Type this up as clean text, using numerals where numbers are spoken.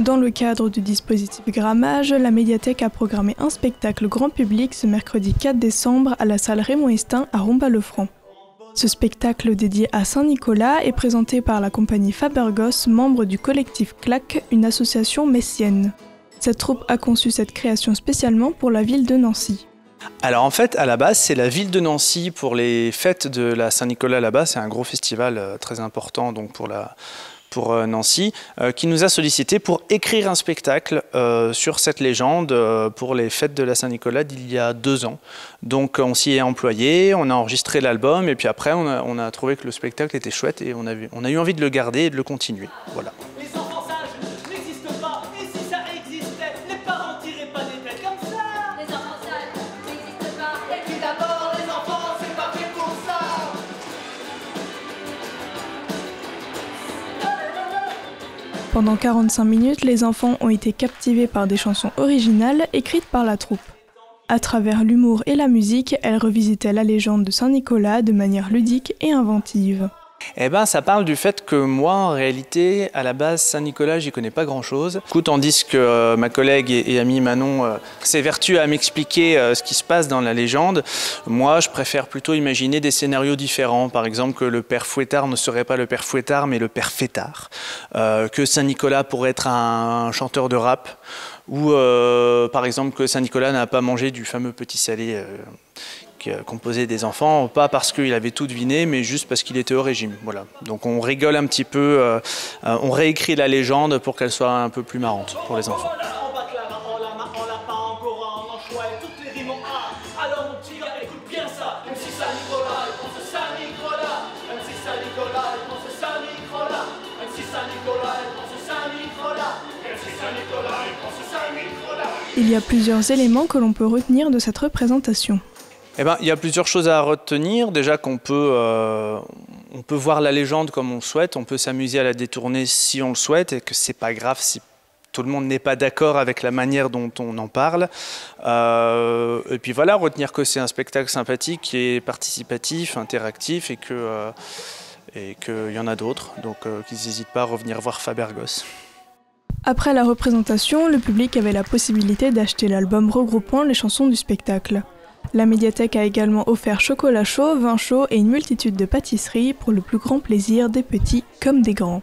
Dans le cadre du dispositif Grammage, la médiathèque a programmé un spectacle grand public ce mercredi 4 décembre à la salle Raymond Estin à Rombas-le-Franc. Ce spectacle dédié à Saint-Nicolas est présenté par la compagnie Fabergos, membre du collectif CLAC, une association messienne. Cette troupe a conçu cette création spécialement pour la ville de Nancy. Alors en fait, à la base, c'est la ville de Nancy pour les fêtes de la Saint-Nicolas là-bas. C'est un gros festival très important donc pour Nancy, qui nous a sollicité pour écrire un spectacle sur cette légende pour les fêtes de la Saint-Nicolas d'il y a 2 ans. Donc on s'y est employé, on a enregistré l'album et puis après on a trouvé que le spectacle était chouette et on a eu envie de le garder et de le continuer. Voilà. Pendant 45 minutes, les enfants ont été captivés par des chansons originales écrites par la troupe. À travers l'humour et la musique, elles revisitaient la légende de Saint-Nicolas de manière ludique et inventive. Eh ben, ça parle du fait que moi, en réalité, à la base, Saint-Nicolas, j'y connais pas grand-chose. Tandis que ma collègue et amie Manon s'évertue à m'expliquer ce qui se passe dans la légende, moi, je préfère plutôt imaginer des scénarios différents. Par exemple, que le père Fouettard ne serait pas le père Fouettard, mais le père Fêtard. Que Saint-Nicolas pourrait être un chanteur de rap. Ou, par exemple, que Saint-Nicolas n'a pas mangé du fameux petit salé qui composait des enfants, pas parce qu'il avait tout deviné, mais juste parce qu'il était au régime. Voilà. Donc on rigole un petit peu, on réécrit la légende pour qu'elle soit un peu plus marrante pour les enfants. Il y a plusieurs éléments que l'on peut retenir de cette représentation. Eh ben, il y a plusieurs choses à retenir. Déjà qu'on peut, on peut voir la légende comme on le souhaite, on peut s'amuser à la détourner si on le souhaite et que c'est pas grave si tout le monde n'est pas d'accord avec la manière dont on en parle. Et puis voilà, retenir que c'est un spectacle sympathique qui est participatif, interactif et qu'il y en a d'autres. Donc qu'ils n'hésitent pas à revenir voir Fabergos. Après la représentation, le public avait la possibilité d'acheter l'album regroupant les chansons du spectacle. La médiathèque a également offert chocolat chaud, vin chaud et une multitude de pâtisseries pour le plus grand plaisir des petits comme des grands.